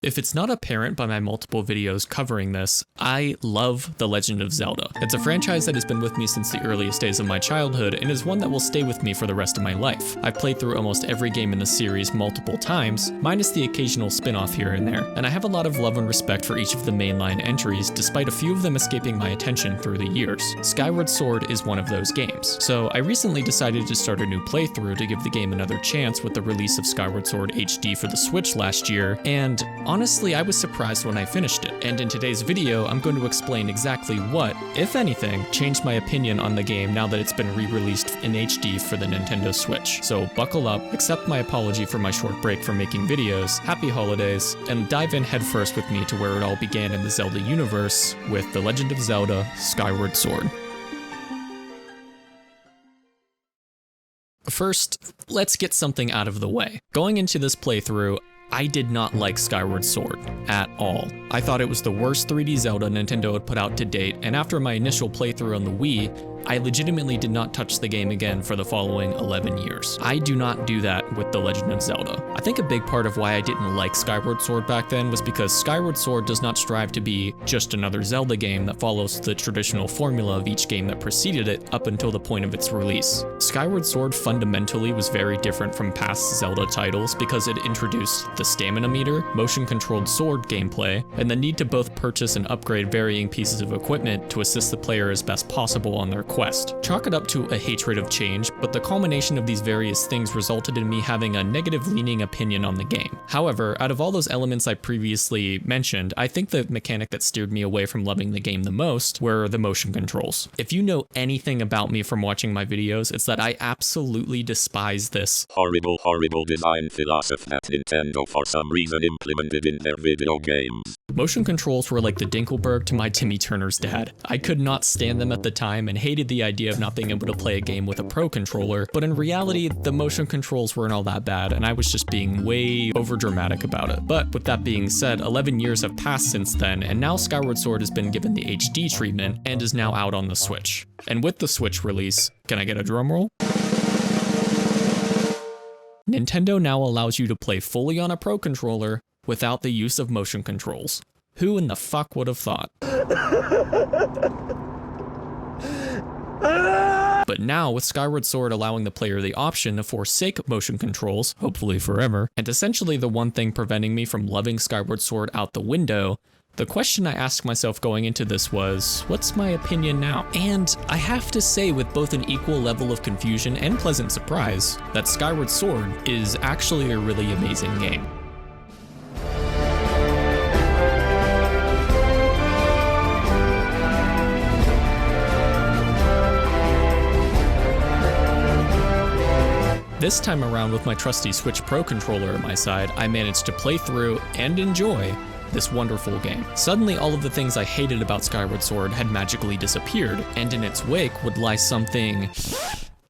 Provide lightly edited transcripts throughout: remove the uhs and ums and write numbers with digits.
If it's not apparent by my multiple videos covering this, I love The Legend of Zelda. It's a franchise that has been with me since the earliest days of my childhood and is one that will stay with me for the rest of my life. I've played through almost every game in the series multiple times, minus the occasional spin-off here and there, and I have a lot of love and respect for each of the mainline entries, despite a few of them escaping my attention through the years. Skyward Sword is one of those games, so I recently decided to start a new playthrough to give the game another chance with the release of Skyward Sword HD for the Switch last year, and honestly, I was surprised when I finished it, and in today's video, I'm going to explain exactly what, if anything, changed my opinion on the game now that it's been re-released in HD for the Nintendo Switch. So buckle up, accept my apology for my short break from making videos, happy holidays, and dive in headfirst with me to where it all began in the Zelda universe with The Legend of Zelda: Skyward Sword. First, let's get something out of the way. Going into this playthrough, I did not like Skyward Sword at all. I thought it was the worst 3D Zelda Nintendo had put out to date, and after my initial playthrough on the Wii, I legitimately did not touch the game again for the following 11 years. I do not do that with The Legend of Zelda. I think a big part of why I didn't like Skyward Sword back then was because Skyward Sword does not strive to be just another Zelda game that follows the traditional formula of each game that preceded it up until the point of its release. Skyward Sword fundamentally was very different from past Zelda titles because it introduced the stamina meter, motion-controlled sword gameplay, and the need to both purchase and upgrade varying pieces of equipment to assist the player as best possible on their quest. Chalk it up to a hatred of change, but the culmination of these various things resulted in me having a negative-leaning opinion on the game. However, out of all those elements I previously mentioned, I think the mechanic that steered me away from loving the game the most were the motion controls. If you know anything about me from watching my videos, it's that I absolutely despise this horrible design philosophy that Nintendo for some reason implemented in their video games. Motion controls were like the Dinkelberg to my Timmy Turner's dad. I could not stand them at the time and hated the idea of not being able to play a game with a pro controller, but in reality, the motion controls weren't all that bad, and I was just being way overdramatic about it. But with that being said, 11 years have passed since then, and now Skyward Sword has been given the HD treatment and is now out on the Switch. And with the Switch release, can I get a drum roll? Nintendo now allows you to play fully on a pro controller without the use of motion controls. Who in the fuck would have thought? But now, with Skyward Sword allowing the player the option to forsake motion controls, hopefully forever, and essentially the one thing preventing me from loving Skyward Sword out the window, the question I asked myself going into this was, what's my opinion now? And I have to say with both an equal level of confusion and pleasant surprise, that Skyward Sword is actually a really amazing game. This time around with my trusty Switch Pro controller at my side, I managed to play through and enjoy this wonderful game. Suddenly all of the things I hated about Skyward Sword had magically disappeared, and in its wake would lie something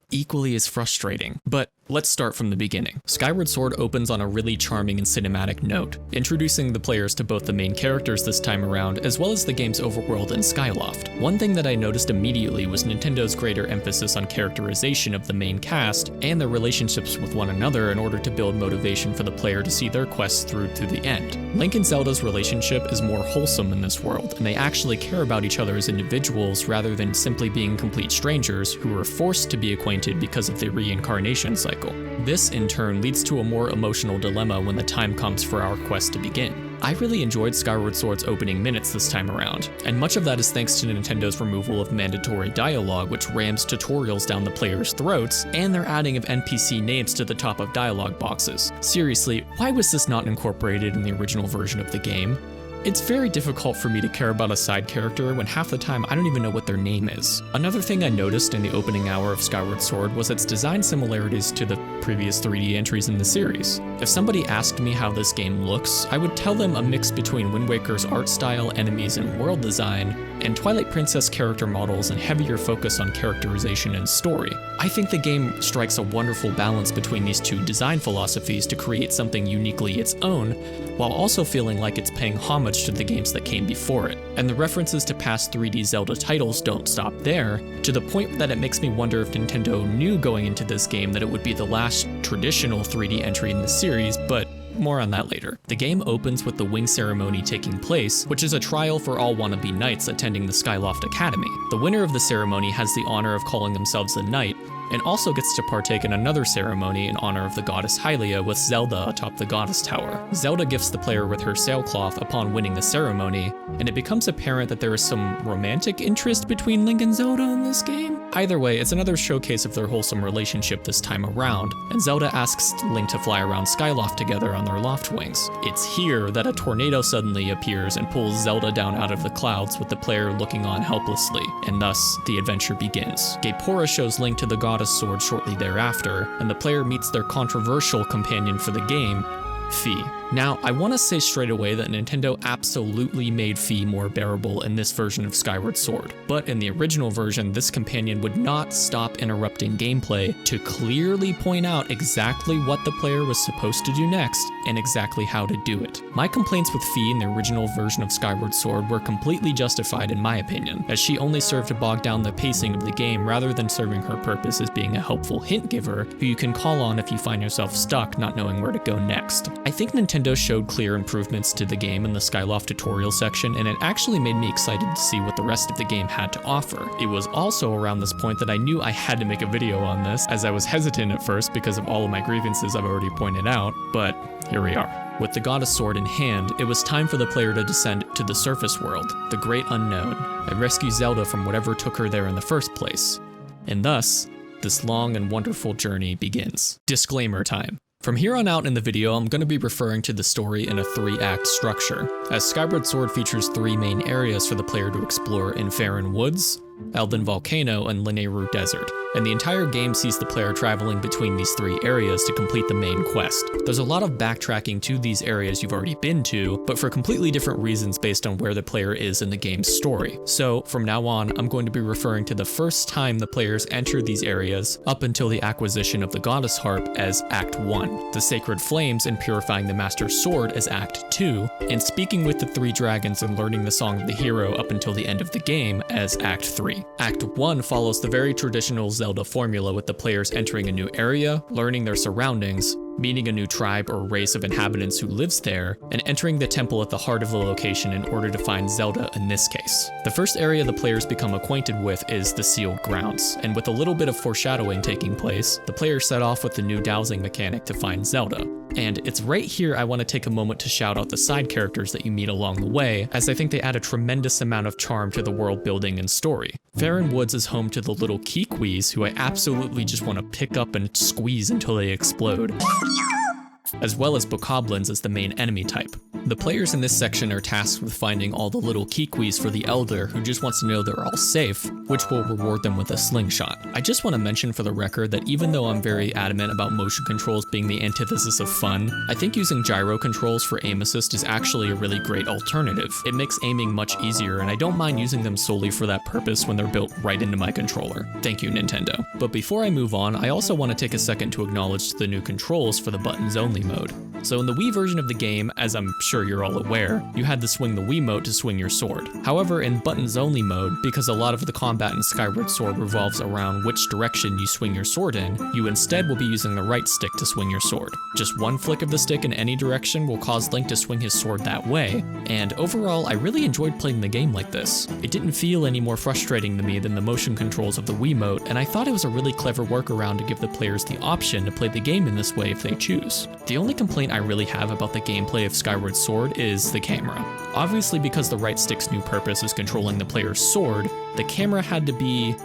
equally as frustrating. But let's start from the beginning. Skyward Sword opens on a really charming and cinematic note, introducing the players to both the main characters this time around, as well as the game's overworld and Skyloft. One thing that I noticed immediately was Nintendo's greater emphasis on characterization of the main cast and their relationships with one another in order to build motivation for the player to see their quests through to the end. Link and Zelda's relationship is more wholesome in this world, and they actually care about each other as individuals rather than simply being complete strangers who are forced to be acquainted because of the reincarnation cycle. This, in turn, leads to a more emotional dilemma when the time comes for our quest to begin. I really enjoyed Skyward Sword's opening minutes this time around, and much of that is thanks to Nintendo's removal of mandatory dialogue, which rams tutorials down the players' throats, and their adding of NPC names to the top of dialogue boxes. Seriously, why was this not incorporated in the original version of the game? It's very difficult for me to care about a side character when half the time I don't even know what their name is. Another thing I noticed in the opening hour of Skyward Sword was its design similarities to the previous 3D entries in the series. If somebody asked me how this game looks, I would tell them a mix between Wind Waker's art style, enemies, and world design, and Twilight Princess character models and heavier focus on characterization and story. I think the game strikes a wonderful balance between these two design philosophies to create something uniquely its own, while also feeling like it's paying homage to the games that came before it. And the references to past 3D Zelda titles don't stop there, to the point that it makes me wonder if Nintendo knew going into this game that it would be the last traditional 3D entry in the series, but more on that later. The game opens with the wing ceremony taking place, which is a trial for all wannabe knights attending the Skyloft Academy. The winner of the ceremony has the honor of calling themselves a knight, and also gets to partake in another ceremony in honor of the goddess Hylia with Zelda atop the goddess tower. Zelda gifts the player with her sailcloth upon winning the ceremony, and it becomes apparent that there is some romantic interest between Link and Zelda in this game. Either way, it's another showcase of their wholesome relationship this time around, and Zelda asks Link to fly around Skyloft together on their loft wings. It's here that a tornado suddenly appears and pulls Zelda down out of the clouds with the player looking on helplessly, and thus the adventure begins. Gaepora shows Link to the goddess sword shortly thereafter, and the player meets their controversial companion for the game, Fi. Now, I want to say straight away that Nintendo absolutely made Fi more bearable in this version of Skyward Sword, but in the original version, this companion would not stop interrupting gameplay to clearly point out exactly what the player was supposed to do next and exactly how to do it. My complaints with Fi in the original version of Skyward Sword were completely justified in my opinion, as she only served to bog down the pacing of the game rather than serving her purpose as being a helpful hint giver who you can call on if you find yourself stuck not knowing where to go next. I think Nintendo showed clear improvements to the game in the Skyloft tutorial section, and it actually made me excited to see what the rest of the game had to offer. It was also around this point that I knew I had to make a video on this, as I was hesitant at first because of all of my grievances I've already pointed out, but here we are. With the goddess sword in hand, it was time for the player to descend to the surface world, the great unknown, and rescue Zelda from whatever took her there in the first place. And thus, this long and wonderful journey begins. Disclaimer time. From here on out in the video, I'm going to be referring to the story in a 3-act structure, as Skyward Sword features 3 main areas for the player to explore in Faron Woods, Elden Volcano, and Lanayru Desert, and the entire game sees the player traveling between these 3 areas to complete the main quest. There's a lot of backtracking to these areas you've already been to, but for completely different reasons based on where the player is in the game's story. So from now on, I'm going to be referring to the first time the players enter these areas up until the acquisition of the Goddess Harp as Act 1, the Sacred Flames and purifying the Master Sword as Act 2, and speaking with the 3 dragons and learning the Song of the Hero up until the end of the game as Act 3. Act 1 follows the very traditional Zelda formula with the players entering a new area, learning their surroundings, meeting a new tribe or race of inhabitants who lives there, and entering the temple at the heart of the location in order to find Zelda in this case. The first area the players become acquainted with is the Sealed Grounds, and with a little bit of foreshadowing taking place, the players set off with the new dowsing mechanic to find Zelda. And it's right here I want to take a moment to shout out the side characters that you meet along the way, as I think they add a tremendous amount of charm to the world building and story. Faron Woods is home to the little Kikwis, who I absolutely just want to pick up and squeeze until they explode, as well as bokoblins as the main enemy type. The players in this section are tasked with finding all the little Kikwis for the Elder, who just wants to know they're all safe, which will reward them with a slingshot. I just want to mention for the record that even though I'm very adamant about motion controls being the antithesis of fun, I think using gyro controls for aim assist is actually a really great alternative. It makes aiming much easier, and I don't mind using them solely for that purpose when they're built right into my controller. Thank you, Nintendo. But before I move on, I also want to take a second to acknowledge the new controls for the buttons only mode. So in the Wii version of the game, as I'm sure you're all aware, you had to swing the Wiimote to swing your sword. However, in buttons only mode, because a lot of the combat in Skyward Sword revolves around which direction you swing your sword in, you instead will be using the right stick to swing your sword. Just one flick of the stick in any direction will cause Link to swing his sword that way, and overall I really enjoyed playing the game like this. It didn't feel any more frustrating to me than the motion controls of the Wiimote, and I thought it was a really clever workaround to give the players the option to play the game in this way if they choose. The only complaint I really have about the gameplay of Skyward Sword is the camera. Obviously, because the right stick's new purpose is controlling the player's sword, the camera had to be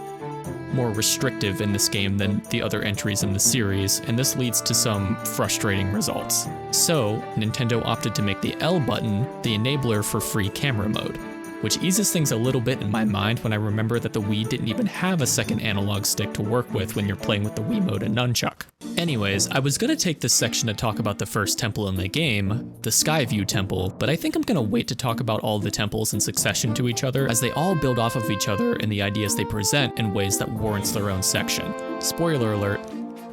more restrictive in this game than the other entries in the series, and this leads to some frustrating results. So, Nintendo opted to make the L button the enabler for free camera mode, which eases things a little bit in my mind when I remember that the Wii didn't even have a second analog stick to work with when you're playing with the Wiimote and nunchuck. Anyways, I was gonna take this section to talk about the first temple in the game, the Skyview Temple, but I think I'm gonna wait to talk about all the temples in succession to each other, as they all build off of each other and the ideas they present in ways that warrants their own section. Spoiler alert,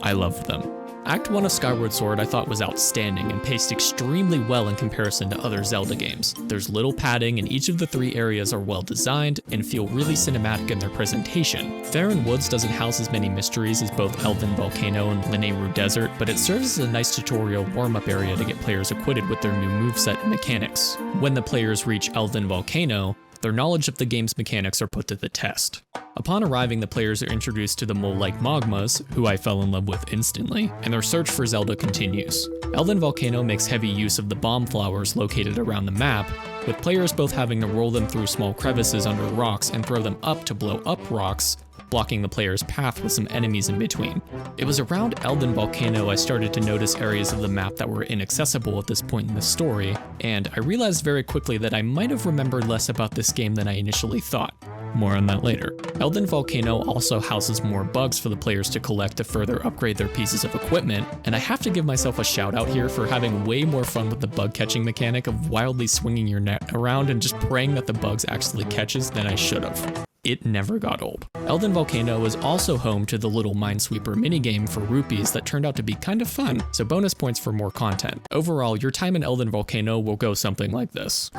I love them. Act 1 of Skyward Sword I thought was outstanding and paced extremely well in comparison to other Zelda games. There's little padding and each of the 3 areas are well designed and feel really cinematic in their presentation. Faron Woods doesn't house as many mysteries as both Elden Volcano and Lanayru Desert, but it serves as a nice tutorial warm-up area to get players acquainted with their new moveset and mechanics. When the players reach Elden Volcano, their knowledge of the game's mechanics are put to the test. Upon arriving, the players are introduced to the mole-like magmas, who I fell in love with instantly, and their search for Zelda continues. Elden Volcano makes heavy use of the bomb flowers located around the map, with players both having to roll them through small crevices under rocks and throw them up to blow up rocks, blocking the player's path with some enemies in between. It was around Elden Volcano I started to notice areas of the map that were inaccessible at this point in the story, and I realized very quickly that I might have remembered less about this game than I initially thought. More on that later. Elden Volcano also houses more bugs for the players to collect to further upgrade their pieces of equipment, and I have to give myself a shout out here for having way more fun with the bug catching mechanic of wildly swinging your net around and just praying that the bugs actually catches than I should have. It never got old. Elden Volcano is also home to the little Minesweeper minigame for rupees that turned out to be kind of fun, so bonus points for more content. Overall, your time in Elden Volcano will go something like this.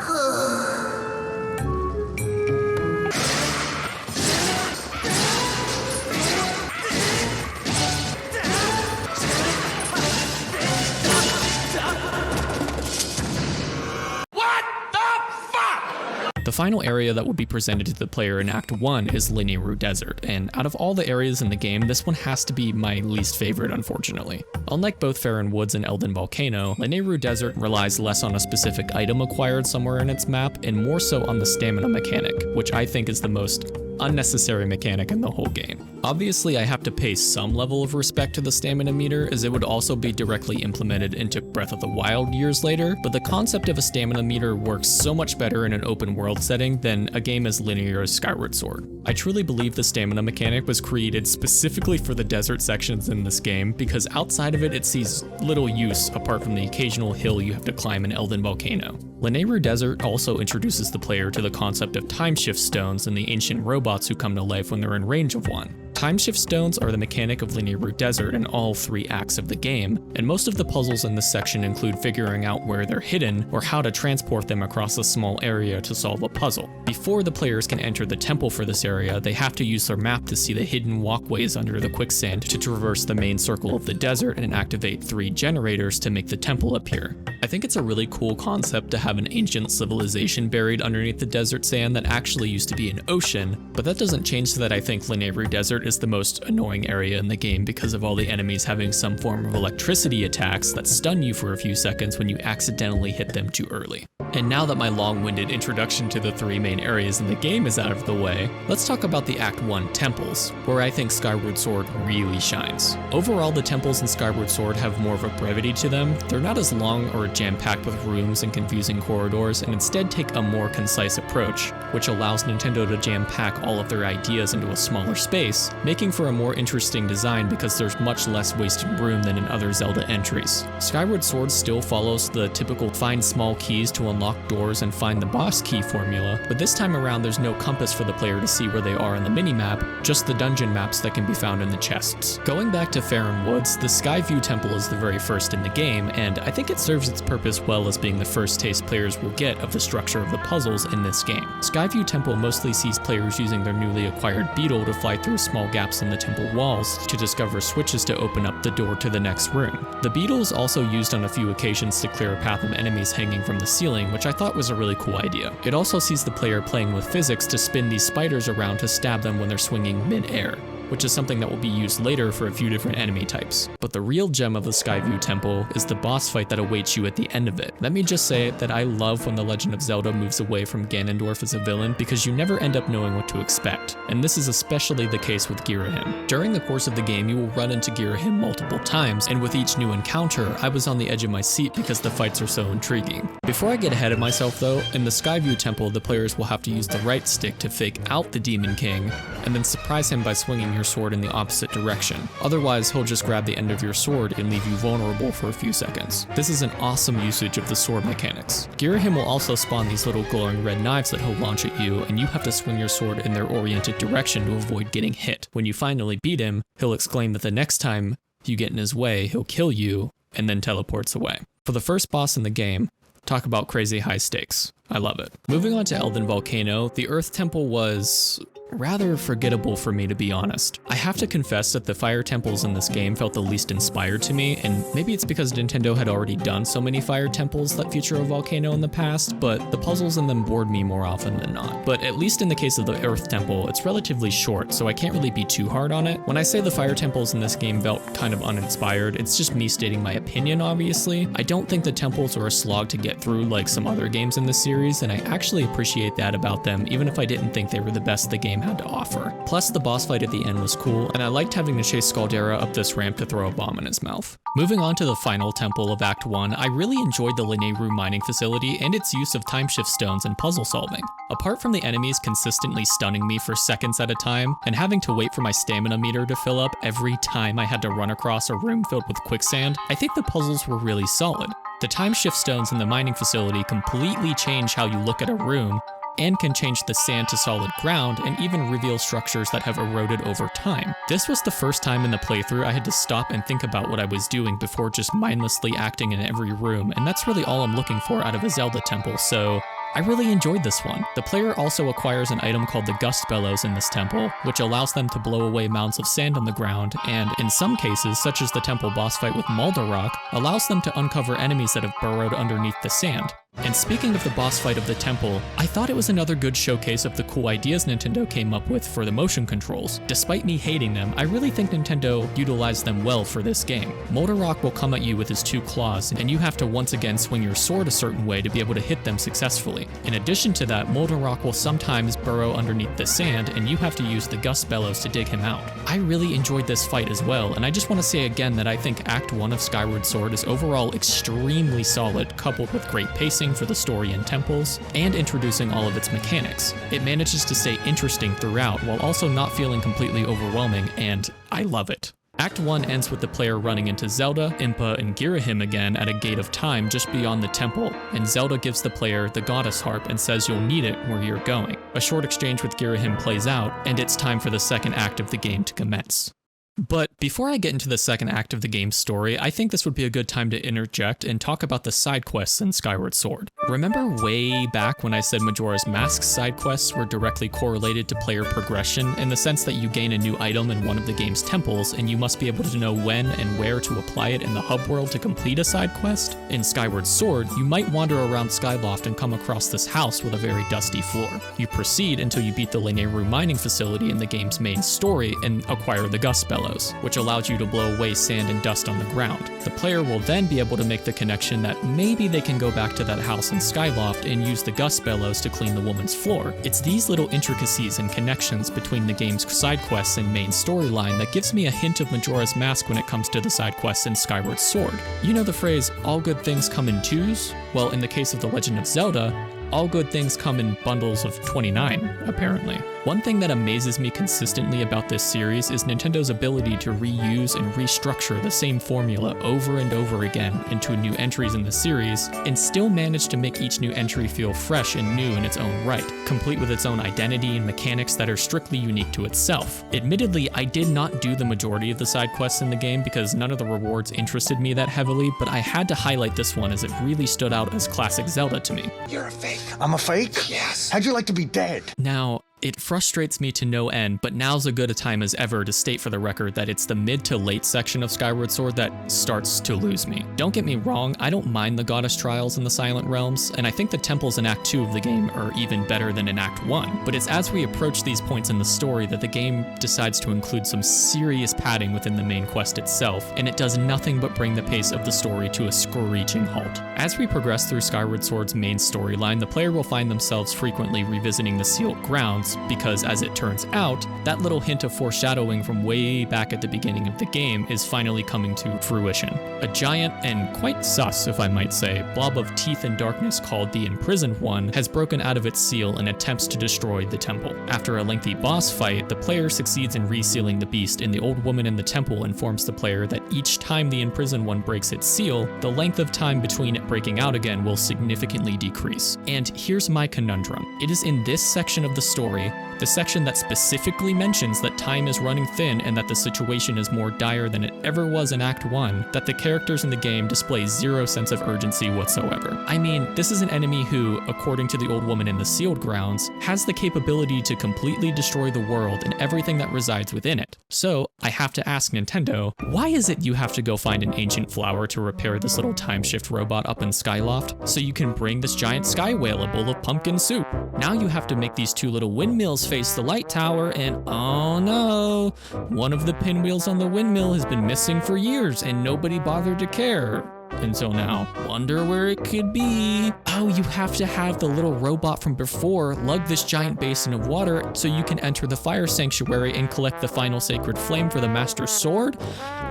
The final area that will be presented to the player in Act 1 is Lanayru Desert, and out of all the areas in the game, this one has to be my least favorite, unfortunately. Unlike both Faron Woods and Elden Volcano, Lanayru Desert relies less on a specific item acquired somewhere in its map, and more so on the stamina mechanic, which I think is the most unnecessary mechanic in the whole game. Obviously, I have to pay some level of respect to the stamina meter, as it would also be directly implemented into Breath of the Wild years later, but the concept of a stamina meter works so much better in an open world setting than a game as linear as Skyward Sword. I truly believe the stamina mechanic was created specifically for the desert sections in this game, because outside of it, it sees little use apart from the occasional hill you have to climb in Elden Volcano. Lanayru Desert also introduces the player to the concept of time shift stones and the ancient robots who come to life when they're in range of one. Time shift stones are the mechanic of Lanayru Desert in all 3 acts of the game, and most of the puzzles in this section include figuring out where they're hidden or how to transport them across a small area to solve a puzzle. Before the players can enter the temple for this area, they have to use their map to see the hidden walkways under the quicksand to traverse the main circle of the desert and activate 3 generators to make the temple appear. I think it's a really cool concept to have an ancient civilization buried underneath the desert sand that actually used to be an ocean, but that doesn't change that I think Lanayru Desert is the most annoying area in the game because of all the enemies having some form of electricity attacks that stun you for a few seconds when you accidentally hit them too early. And now that my long-winded introduction to the 3 main areas in the game is out of the way, let's talk about the Act 1 temples, where I think Skyward Sword really shines. Overall, the temples in Skyward Sword have more of a brevity to them. They're not as long or jam-packed with rooms and confusing corridors, and instead take a more concise approach, which allows Nintendo to jam-pack all of their ideas into a smaller space, making for a more interesting design because there's much less wasted room than in other Zelda entries. Skyward Sword still follows the typical find small keys to unlock doors and find the boss key formula, but this time around there's no compass for the player to see where they are in the minimap, just the dungeon maps that can be found in the chests. Going back to Faron Woods, the Skyview Temple is the very first in the game, and I think it serves its purpose well as being the first taste players will get of the structure of the puzzles in this game. Skyview Temple mostly sees players using their newly acquired beetle to fly through small gaps in the temple walls to discover switches to open up the door to the next room. The beetle is also used on a few occasions to clear a path of enemies hanging from the ceiling, which I thought was a really cool idea. It also sees the player playing with physics to spin these spiders around to stab them when they're swinging mid-air, which is something that will be used later for a few different enemy types. But the real gem of the Skyview Temple is the boss fight that awaits you at the end of it. Let me just say that I love when The Legend of Zelda moves away from Ganondorf as a villain because you never end up knowing what to expect, and this is especially the case with Girahim. During the course of the game, you will run into Girahim multiple times, and with each new encounter, I was on the edge of my seat because the fights are so intriguing. Before I get ahead of myself though, in the Skyview Temple, the players will have to use the right stick to fake out the Demon King, and then surprise him by swinging your sword in the opposite direction. Otherwise, he'll just grab the end of your sword and leave you vulnerable for a few seconds. This is an awesome usage of the sword mechanics. Girahim will also spawn these little glowing red knives that he'll launch at you, and you have to swing your sword in their oriented direction to avoid getting hit. When you finally beat him, he'll exclaim that the next time If you get in his way, he'll kill you and then teleports away. For the first boss in the game, talk about crazy high stakes. I love it. Moving on to Elden Volcano, the Earth Temple was rather forgettable for me, to be honest. I have to confess that the fire temples in this game felt the least inspired to me, and maybe it's because Nintendo had already done so many fire temples that feature a volcano in the past, but the puzzles in them bored me more often than not. But at least in the case of the Earth Temple, it's relatively short, so I can't really be too hard on it. When I say the fire temples in this game felt kind of uninspired, it's just me stating my opinion, obviously. I don't think the temples are a slog to get through like some other games in this series, and I actually appreciate that about them, even if I didn't think they were the best the game had to offer. Plus, the boss fight at the end was cool, and I liked having to chase Scaldera up this ramp to throw a bomb in his mouth. Moving on to the final temple of Act 1, I really enjoyed the Lineru mining facility and its use of time shift stones and puzzle solving. Apart from the enemies consistently stunning me for seconds at a time, and having to wait for my stamina meter to fill up every time I had to run across a room filled with quicksand, I think the puzzles were really solid. The time shift stones in the mining facility completely change how you look at a room, and can change the sand to solid ground and even reveal structures that have eroded over time. This was the first time in the playthrough I had to stop and think about what I was doing before just mindlessly acting in every room, and that's really all I'm looking for out of a Zelda temple, so I really enjoyed this one. The player also acquires an item called the Gust Bellows in this temple, which allows them to blow away mounds of sand on the ground, and in some cases, such as the temple boss fight with Mulderrock, allows them to uncover enemies that have burrowed underneath the sand. And speaking of the boss fight of the temple, I thought it was another good showcase of the cool ideas Nintendo came up with for the motion controls. Despite me hating them, I really think Nintendo utilized them well for this game. Mulderrock will come at you with his two claws, and you have to once again swing your sword a certain way to be able to hit them successfully. In addition to that, Mulderrock will sometimes burrow underneath the sand, and you have to use the Gust Bellows to dig him out. I really enjoyed this fight as well, and I just want to say again that I think Act 1 of Skyward Sword is overall extremely solid, coupled with great pacing for the story and temples, and introducing all of its mechanics. It manages to stay interesting throughout while also not feeling completely overwhelming, and I love it. Act 1 ends with the player running into Zelda, Impa, and Girahim again at a gate of time just beyond the temple, and Zelda gives the player the Goddess Harp and says you'll need it where you're going. A short exchange with Girahim plays out, and it's time for the second act of the game to commence. But before I get into the second act of the game's story, I think this would be a good time to interject and talk about the side quests in Skyward Sword. Remember way back when I said Majora's Mask's side quests were directly correlated to player progression in the sense that you gain a new item in one of the game's temples and you must be able to know when and where to apply it in the hub world to complete a side quest? In Skyward Sword, you might wander around Skyloft and come across this house with a very dusty floor. You proceed until you beat the Lineru mining facility in the game's main story and acquire the Gust Bellows, which allows you to blow away sand and dust on the ground. The player will then be able to make the connection that maybe they can go back to that house in Skyloft and use the Gust Bellows to clean the woman's floor. It's these little intricacies and connections between the game's side quests and main storyline that gives me a hint of Majora's Mask when it comes to the side quests in Skyward Sword. You know the phrase, all good things come in twos? Well, in the case of The Legend of Zelda, all good things come in bundles of 29, apparently. One thing that amazes me consistently about this series is Nintendo's ability to reuse and restructure the same formula over and over again into new entries in the series, and still manage to make each new entry feel fresh and new in its own right, complete with its own identity and mechanics that are strictly unique to itself. Admittedly, I did not do the majority of the side quests in the game because none of the rewards interested me that heavily, but I had to highlight this one as it really stood out as classic Zelda to me. You're a fake. I'm a fake? Yes. How'd you like to be dead? Now, it frustrates me to no end, but now's as good a time as ever to state for the record that it's the mid to late section of Skyward Sword that starts to lose me. Don't get me wrong, I don't mind the Goddess Trials in the Silent Realms, and I think the temples in Act 2 of the game are even better than in Act 1, but it's as we approach these points in the story that the game decides to include some serious padding within the main quest itself, and it does nothing but bring the pace of the story to a screeching halt. As we progress through Skyward Sword's main storyline, the player will find themselves frequently revisiting the sealed grounds, because as it turns out, that little hint of foreshadowing from way back at the beginning of the game is finally coming to fruition. A giant, and quite sus if I might say, blob of teeth and darkness called the Imprisoned One has broken out of its seal and attempts to destroy the temple. After a lengthy boss fight, the player succeeds in resealing the beast, and the old woman in the temple informs the player that each time the Imprisoned One breaks its seal, the length of time between it breaking out again will significantly decrease. And here's my conundrum. It is in this section of the story the section that specifically mentions that time is running thin and that the situation is more dire than it ever was in Act 1, that the characters in the game display zero sense of urgency whatsoever. I mean, this is an enemy who, according to the old woman in the sealed grounds, has the capability to completely destroy the world and everything that resides within it. So, I have to ask Nintendo, why is it you have to go find an ancient flower to repair this little time shift robot up in Skyloft so you can bring this giant sky whale a bowl of pumpkin soup? Now you have to make these two little windmills face the light tower and oh no, one of the pinwheels on the windmill has been missing for years and nobody bothered to care. Until now. Wonder where it could be. Oh, you have to have the little robot from before lug this giant basin of water so you can enter the fire sanctuary and collect the final sacred flame for the Master Sword?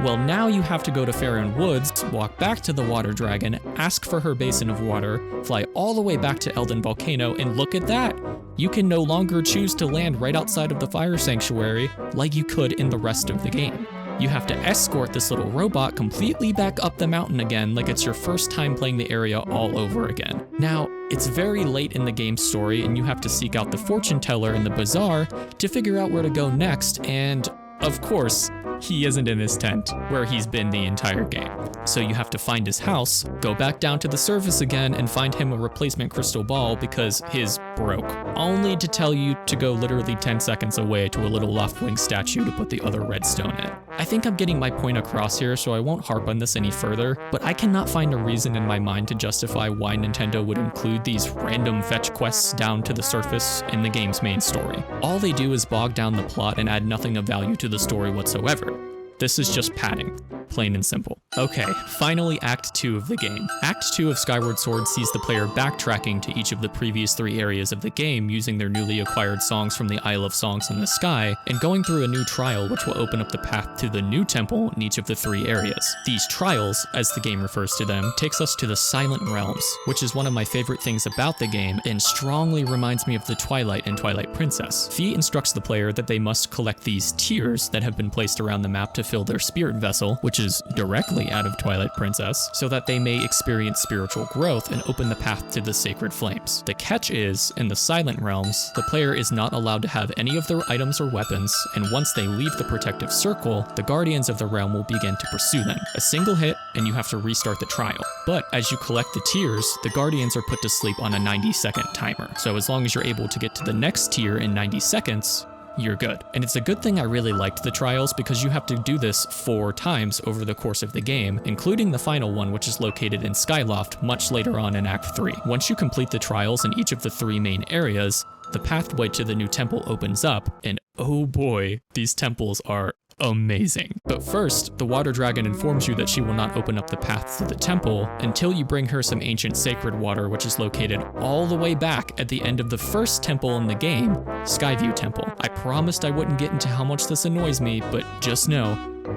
Well, now you have to go to Faron Woods, walk back to the water dragon, ask for her basin of water, fly all the way back to Elden Volcano, and look at that! You can no longer choose to land right outside of the fire sanctuary like you could in the rest of the game. You have to escort this little robot completely back up the mountain again like it's your first time playing the area all over again. Now, it's very late in the game's story and you have to seek out the fortune teller in the bazaar to figure out where to go next, and of course, he isn't in his tent, where he's been the entire game. So you have to find his house, go back down to the surface again, and find him a replacement crystal ball because his broke. Only to tell you to go literally 10 seconds away to a little Loftwing statue to put the other redstone in. I think I'm getting my point across here, so I won't harp on this any further, but I cannot find a reason in my mind to justify why Nintendo would include these random fetch quests down to the surface in the game's main story. All they do is bog down the plot and add nothing of value to the story whatsoever. This is just padding, plain and simple. Okay, finally Act 2 of the game. Act 2 of Skyward Sword sees the player backtracking to each of the previous 3 areas of the game using their newly acquired songs from the Isle of Songs in the Sky, and going through a new trial which will open up the path to the new temple in each of the 3 areas. These trials, as the game refers to them, takes us to the Silent Realms, which is one of my favorite things about the game and strongly reminds me of the Twilight in Twilight Princess. Fie instructs the player that they must collect these tears that have been placed around the map to fill their spirit vessel, which is directly out of Twilight Princess, so that they may experience spiritual growth and open the path to the sacred flames. The catch is, in the Silent Realms, the player is not allowed to have any of their items or weapons, and once they leave the protective circle, the guardians of the realm will begin to pursue them. A single hit, and you have to restart the trial. But as you collect the tears, the guardians are put to sleep on a 90-second timer, so as long as you're able to get to the next tier in 90 seconds, you're good. And it's a good thing I really liked the trials because you have to do this 4 times over the course of the game, including the final one, which is located in Skyloft much later on in Act 3. Once you complete the trials in each of the 3 main areas, the pathway to the new temple opens up, and oh boy, these temples are amazing. But first, the water dragon informs you that she will not open up the path to the temple until you bring her some ancient sacred water, which is located all the way back at the end of the first temple in the game, Skyview Temple. I promised I wouldn't get into how much this annoys me, but just know,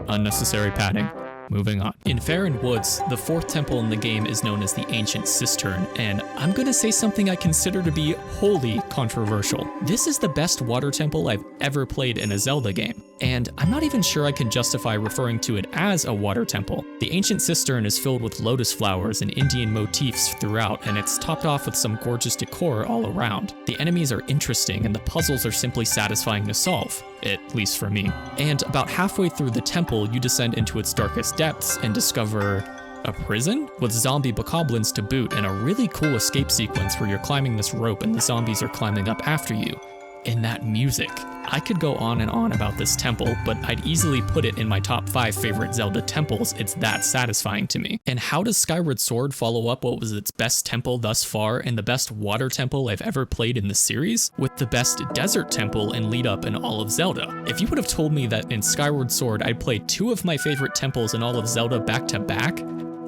unnecessary padding. Moving on. In Faron Woods, the 4th temple in the game is known as the Ancient Cistern, and I'm gonna say something I consider to be wholly controversial. This is the best water temple I've ever played in a Zelda game, and I'm not even sure I can justify referring to it as a water temple. The Ancient Cistern is filled with lotus flowers and Indian motifs throughout, and it's topped off with some gorgeous decor all around. The enemies are interesting, and the puzzles are simply satisfying to solve, at least for me. And about halfway through the temple, you descend into its darkest depths and discover a prison with zombie bokoblins to boot, and a really cool escape sequence where you're climbing this rope and the zombies are climbing up after you. And that music. I could go on and on about this temple, but I'd easily put it in my top 5 favorite Zelda temples. It's that satisfying to me. And how does Skyward Sword follow up what was its best temple thus far and the best water temple I've ever played in the series with the best desert temple and lead up in all of Zelda? If you would have told me that in Skyward Sword I'd play 2 of my favorite temples in all of Zelda back to back,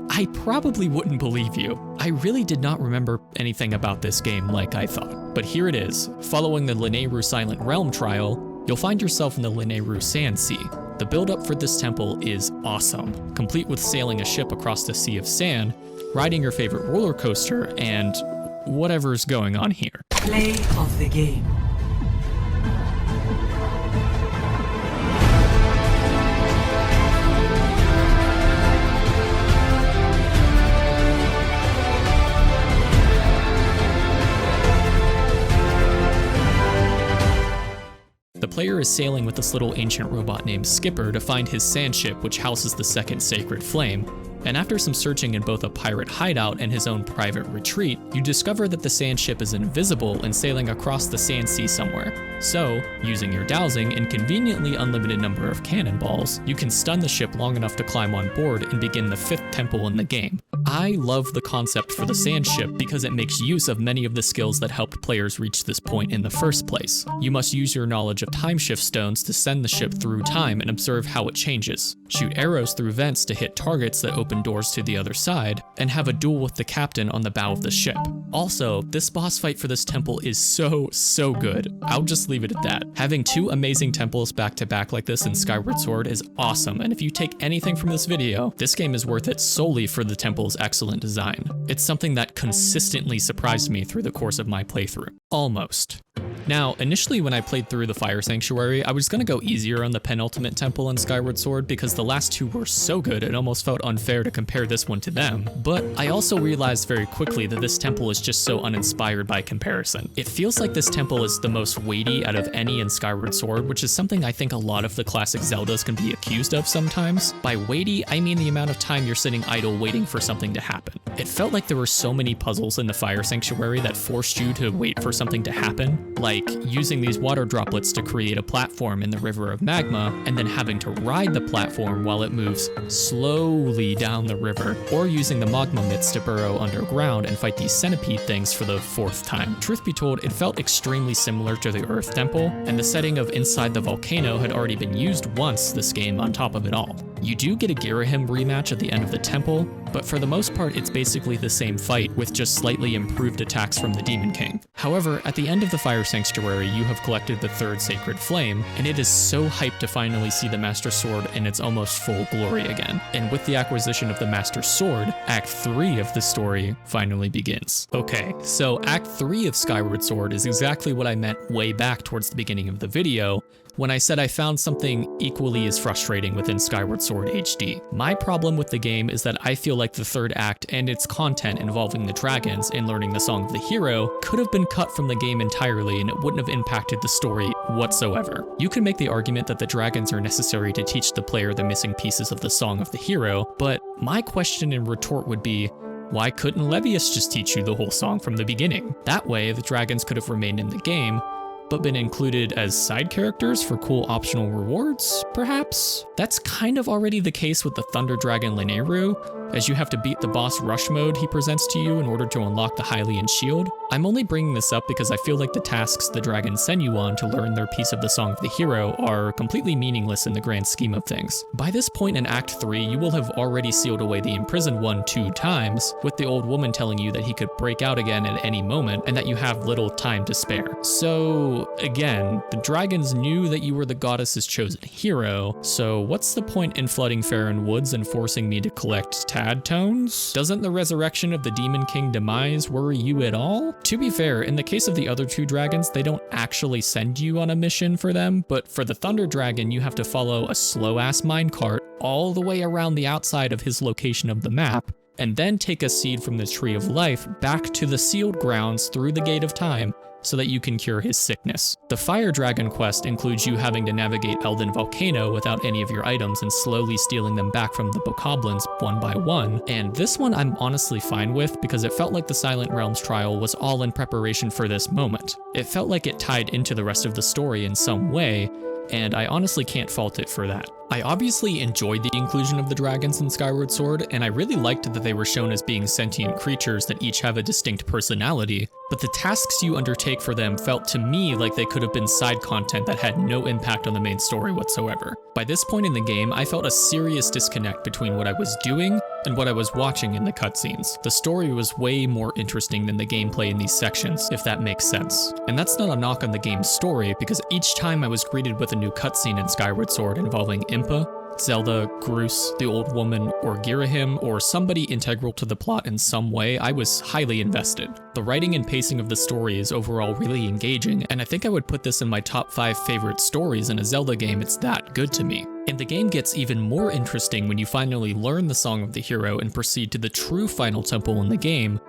I probably wouldn't believe you. I really did not remember anything about this game like I thought. But here it is. Following the Lanayru Silent Realm trial, you'll find yourself in the Lanayru Sand Sea. The build-up for this temple is awesome, complete with sailing a ship across the Sea of Sand, riding your favorite roller coaster, and whatever's going on here. Play of the game. the player is sailing with this little ancient robot named Skipper to find his sand ship, which houses the second sacred flame. And after some searching in both a pirate hideout and his own private retreat, you discover that the sand ship is invisible and sailing across the sand sea somewhere. So, using your dowsing and conveniently unlimited number of cannonballs, you can stun the ship long enough to climb on board and begin the 5th temple in the game. I love the concept for the sand ship because it makes use of many of the skills that helped players reach this point in the first place. You must use your knowledge of time shift stones to send the ship through time and observe how it changes, shoot arrows through vents to hit targets that open doors to the other side, and have a duel with the captain on the bow of the ship. Also, this boss fight for this temple is so good. I'll just leave it at that. Having 2 amazing temples back to back like this in Skyward Sword is awesome, and if you take anything from this video, this game is worth it solely for the temple's excellent design. It's something that consistently surprised me through the course of my playthrough. Almost. Now, initially when I played through the Fire Sanctuary, I was gonna go easier on the penultimate temple in Skyward Sword because the last 2 were so good it almost felt unfair to compare this one to them. But I also realized very quickly that this temple is just so uninspired by comparison. It feels like this temple is the most weighty out of any in Skyward Sword, which is something I think a lot of the classic Zeldas can be accused of sometimes. By weighty, I mean the amount of time you're sitting idle waiting for something to happen. It felt like there were so many puzzles in the Fire Sanctuary that forced you to wait for something to happen, like using these water droplets to create a platform in the river of magma, and then having to ride the platform while it moves slowly down the river, or using the magma mitts to burrow underground and fight these centipede things for the 4th time. Truth be told, it felt extremely similar to the Earth Temple, and the setting of inside the volcano had already been used once this game on top of it all. You do get a Girahim rematch at the end of the temple, but for the most part it's basically the same fight with just slightly improved attacks from the Demon King. However, at the end of the Fire Sanctuary, you have collected the 3rd Sacred Flame, and it is so hyped to finally see the Master Sword in its almost full glory again. And with the acquisition of the Master Sword, Act 3 of the story finally begins. Okay, so Act 3 of Skyward Sword is exactly what I meant way back towards the beginning of the video, when I said I found something equally as frustrating within Skyward Sword HD. My problem with the game is that I feel like the 3rd act and its content involving the dragons and learning the Song of the Hero could have been cut from the game entirely and it wouldn't have impacted the story whatsoever. You can make the argument that the dragons are necessary to teach the player the missing pieces of the Song of the Hero, but my question and retort would be, why couldn't Levius just teach you the whole song from the beginning? That way, the dragons could have remained in the game, but been included as side characters for cool optional rewards, perhaps? That's kind of already the case with the Thunder Dragon Lineru, as you have to beat the boss rush mode he presents to you in order to unlock the Hylian shield. I'm only bringing this up because I feel like the tasks the dragons send you on to learn their piece of the Song of the Hero are completely meaningless in the grand scheme of things. By this point in Act 3, you will have already sealed away the imprisoned one 2 times, with the old woman telling you that he could break out again at any moment and that you have little time to spare. So again, the dragons knew that you were the goddess's chosen hero, so what's the point in flooding Farron Woods and forcing me to collect tad tones? Doesn't the resurrection of the Demon King demise worry you at all? To be fair, in the case of the other 2 dragons, they don't actually send you on a mission for them, but for the Thunder Dragon, you have to follow a slow-ass minecart all the way around the outside of his location of the map, and then take a seed from the Tree of Life back to the sealed grounds through the Gate of Time, so that you can cure his sickness. The Fire Dragon quest includes you having to navigate Elden Volcano without any of your items and slowly stealing them back from the bokoblins one by one, and this one I'm honestly fine with because it felt like the Silent Realms trial was all in preparation for this moment. It felt like it tied into the rest of the story in some way, and I honestly can't fault it for that. I obviously enjoyed the inclusion of the dragons in Skyward Sword, and I really liked that they were shown as being sentient creatures that each have a distinct personality, but the tasks you undertake for them felt to me like they could have been side content that had no impact on the main story whatsoever. By this point in the game, I felt a serious disconnect between what I was doing and what I was watching in the cutscenes. The story was way more interesting than the gameplay in these sections, if that makes sense. And that's not a knock on the game's story, because each time I was greeted with a new cutscene in Skyward Sword involving Impa, Zelda, Groose, the old woman, or Girahim, or somebody integral to the plot in some way, I was highly invested. The writing and pacing of the story is overall really engaging, and I think I would put this in my top 5 favorite stories in a Zelda game. It's that good to me. And the game gets even more interesting when you finally learn the Song of the Hero and proceed to the true final temple in the game,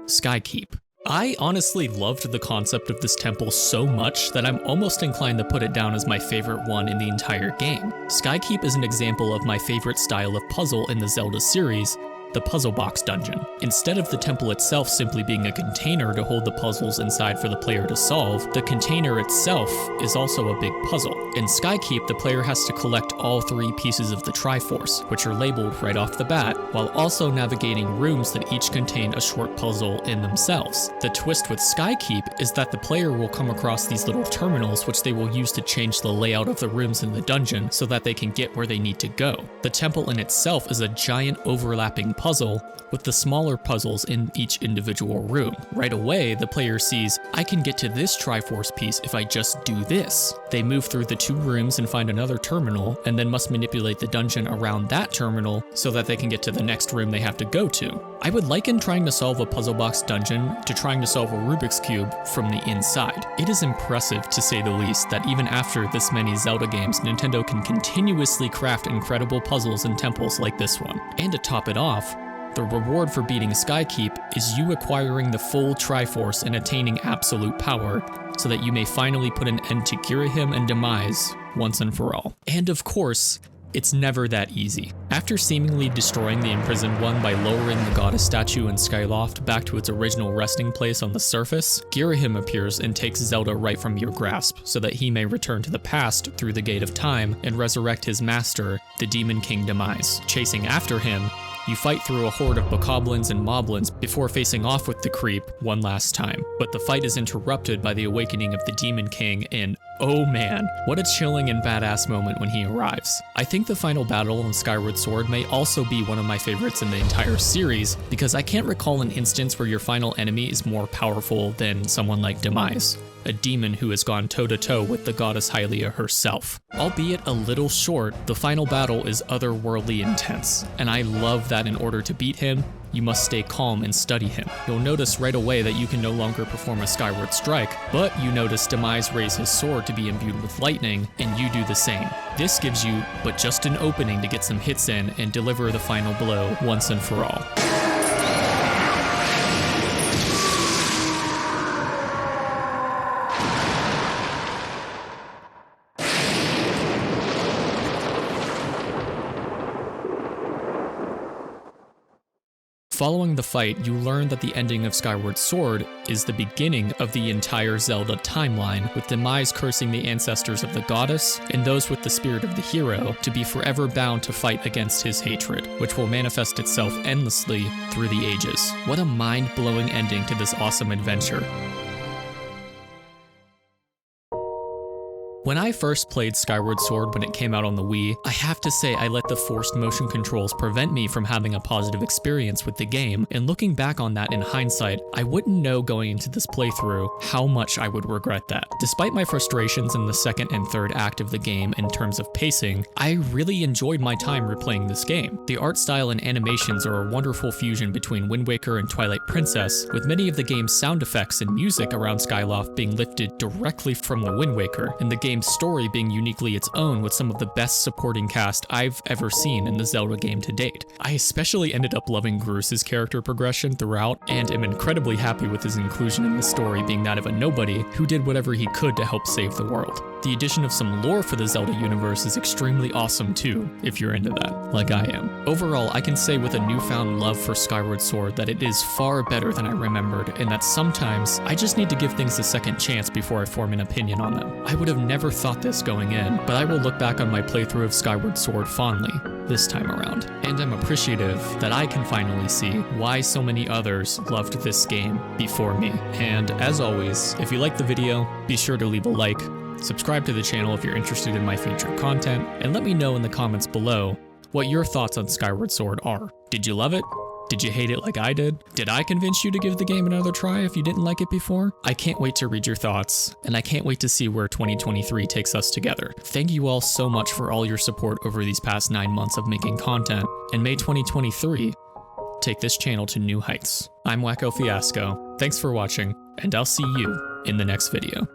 Skykeep. I honestly loved the concept of this temple so much that I'm almost inclined to put it down as my favorite one in the entire game. Skykeep is an example of my favorite style of puzzle in the Zelda series, the puzzle box dungeon. Instead of the temple itself simply being a container to hold the puzzles inside for the player to solve, the container itself is also a big puzzle. In Skykeep, the player has to collect all 3 pieces of the Triforce, which are labeled right off the bat, while also navigating rooms that each contain a short puzzle in themselves. The twist with Skykeep is that the player will come across these little terminals which they will use to change the layout of the rooms in the dungeon so that they can get where they need to go. The temple in itself is a giant overlapping puzzle with the smaller puzzles in each individual room. Right away, the player sees, I can get to this Triforce piece if I just do this. They move through the 2 rooms and find another terminal, and then must manipulate the dungeon around that terminal so that they can get to the next room they have to go to. I would liken trying to solve a puzzle box dungeon to trying to solve a Rubik's Cube from the inside. It is impressive, to say the least, that even after this many Zelda games, Nintendo can continuously craft incredible puzzles and temples like this one. And to top it off, the reward for beating Skykeep is you acquiring the full Triforce and attaining absolute power, so that you may finally put an end to Girahim and Demise once and for all. And of course, it's never that easy. After seemingly destroying the imprisoned one by lowering the goddess statue in Skyloft back to its original resting place on the surface, Girahim appears and takes Zelda right from your grasp, so that he may return to the past through the Gate of Time and resurrect his master, the Demon King Demise. Chasing after him, you fight through a horde of bokoblins and moblins before facing off with the creep one last time. But the fight is interrupted by the awakening of the Demon King, and oh man, what a chilling and badass moment when he arrives. I think the final battle in Skyward Sword may also be one of my favorites in the entire series, because I can't recall an instance where your final enemy is more powerful than someone like Demise, a demon who has gone toe-to-toe with the goddess Hylia herself. Albeit a little short, the final battle is otherworldly intense, and I love that in order to beat him, you must stay calm and study him. You'll notice right away that you can no longer perform a Skyward Strike, but you notice Demise raise his sword to be imbued with lightning, and you do the same. This gives you but just an opening to get some hits in and deliver the final blow once and for all. Following the fight, you learn that the ending of Skyward Sword is the beginning of the entire Zelda timeline, with Demise cursing the ancestors of the goddess and those with the spirit of the hero to be forever bound to fight against his hatred, which will manifest itself endlessly through the ages. What a mind-blowing ending to this awesome adventure. When I first played Skyward Sword when it came out on the Wii, I have to say I let the forced motion controls prevent me from having a positive experience with the game, and looking back on that in hindsight, I wouldn't know going into this playthrough how much I would regret that. Despite my frustrations in the second and third act of the game in terms of pacing, I really enjoyed my time replaying this game. The art style and animations are a wonderful fusion between Wind Waker and Twilight Princess, with many of the game's sound effects and music around Skyloft being lifted directly from the Wind Waker, and the game's story being uniquely its own with some of the best supporting cast I've ever seen in the Zelda game to date. I especially ended up loving Groos's character progression throughout, and am incredibly happy with his inclusion in the story being that of a nobody who did whatever he could to help save the world. The addition of some lore for the Zelda universe is extremely awesome too, if you're into that, like I am. Overall, I can say with a newfound love for Skyward Sword that it is far better than I remembered, and that sometimes I just need to give things a second chance before I form an opinion on them. I would have never thought this going in, but I will look back on my playthrough of Skyward Sword fondly this time around, and I'm appreciative that I can finally see why so many others loved this game before me. And as always, if you liked the video, be sure to leave a like, subscribe to the channel if you're interested in my future content, and let me know in the comments below what your thoughts on Skyward Sword are. Did you love it? Did you hate it like I did? Did I convince you to give the game another try if you didn't like it before? I can't wait to read your thoughts, and I can't wait to see where 2023 takes us together. Thank you all so much for all your support over these past 9 months of making content, and may 2023 take this channel to new heights. I'm Wacko Fiasco, thanks for watching, and I'll see you in the next video.